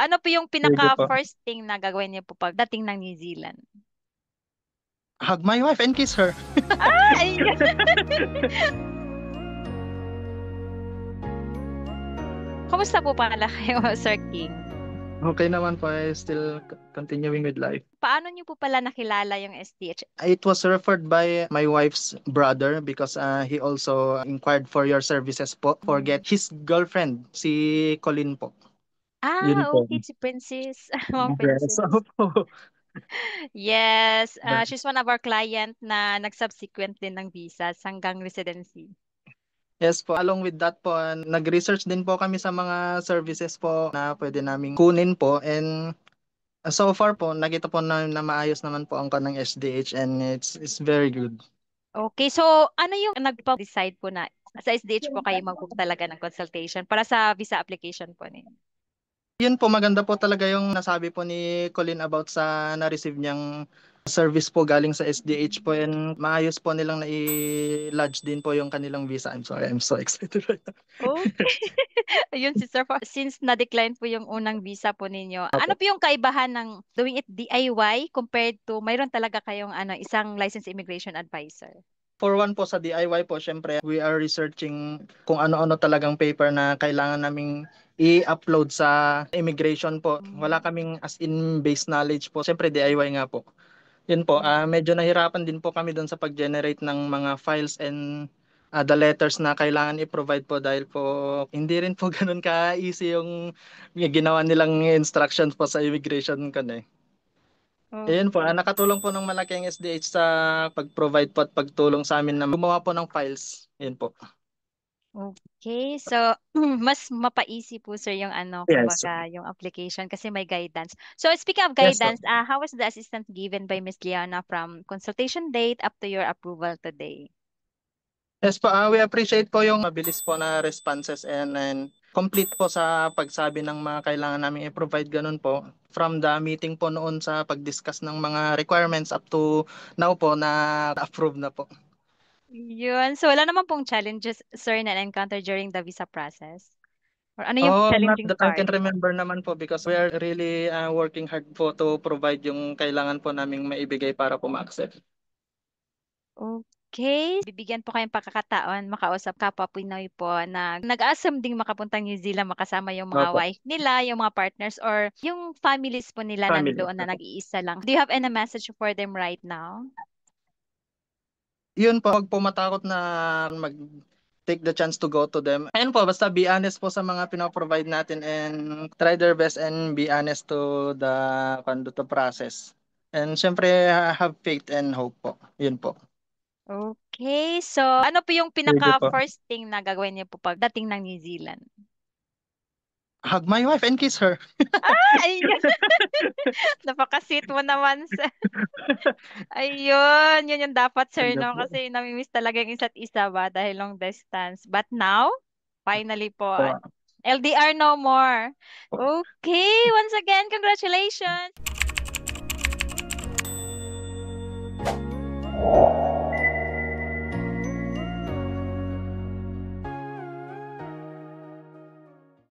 Ano po yung Sige pinaka po. first thing na gagawin niyo po pagdating ng New Zealand? Hug my wife and kiss her. Ay, kumusta po pala kayo, Sir King? Okay naman po, I still continuing with life. Paano niyo po pala nakilala yung STH? It was referred by my wife's brother because he also inquired for your services po. Forget his girlfriend, si Colin po. Yun po. Okay, si Princess, Ma'am Yes, Princess. opo. Yes, she's one of our client na nag-subsequent din ng visas hanggang residency. Yes po, along with that po, nag-research din po kami sa mga services po na pwede naming kunin po and so far po, nakita po na maayos naman po ang kanang SDH and it's very good. Okay, so ano yung nagpa-decide po na sa SDH po kayo mag-book talaga ng consultation para sa visa application po ninyo? Yun po, maganda po talaga yung nasabi po ni Colin about sa na-receive niyang service po galing sa SDH po and maayos po nilang na-lodge din po yung kanilang visa. I'm sorry, I'm so excited right now. Okay. Ayun si Sir, since na-decline po yung unang visa po ninyo, ano Opo. po yung kaibahan ng doing it DIY compared to mayroon talaga kayong isang licensed immigration advisor? For one po sa DIY po, syempre we are researching kung ano-ano talagang paper na kailangan naming i-upload sa immigration po. Wala Mm. kaming as in base knowledge po. Syempre DIY nga po. Yun po, Mm. medyo nahirapan din po kami doon sa pag-generate ng mga files and the letters na kailangan i-provide po dahil po hindi rin po ganun ka-easy yung ginawa nilang instructions po sa immigration ko eh. Ayun po, Okay. nakatulong po ng malaki ang SDH sa pag-provide po at pagtulong sa amin na gumawa po ng files. Ayun po. Okay, so mas mapa-easy po sir yung Yes. kumbaga yung application kasi may guidance. So speaking of Yes po. guidance, how was the assistance given by Miss Liana from consultation date up to your approval today? Yes po, we appreciate po yung mabilis po na responses and complete po sa pagsabi ng mga kailangan namin i-provide ganun po. From the meeting po noon sa pag-discuss ng mga requirements up to now po na approve na po. Yun. So wala naman pong challenges sir na encounter during the visa process? Or ano yung Oh, not challenging that I part? can remember naman po because we are really working hard po to provide yung kailangan po naming maibigay para po ma-accept. Okay. Bibigyan po kayong pagkakataon makausap kapwa Pinoy po na nag-assume ding makapuntang New Zealand makasama yung mga Opo, wife nila, yung mga partners, or yung families po nila family. nandoon na nag-iisa lang. Do you have any message for them right now? Yun po, wag po matakot na mag take the chance to go to them. Ayun po, basta be honest po sa mga pinaprovide natin and try their best and be honest to the process. And syempre, have faith and hope po. Yun po. Okay. So, ano po yung Sige pinaka po. first thing na gagawin niyo po pagdating ng New Zealand? Hug my wife and kiss her. Ay, napaka-sweet mo naman. Ayun, yun yung dapat sir, Sige no? po. Kasi namimiss talaga yung isa't isa ba dahil long distance. But now, finally po, LDR no more. Okay, once again, congratulations!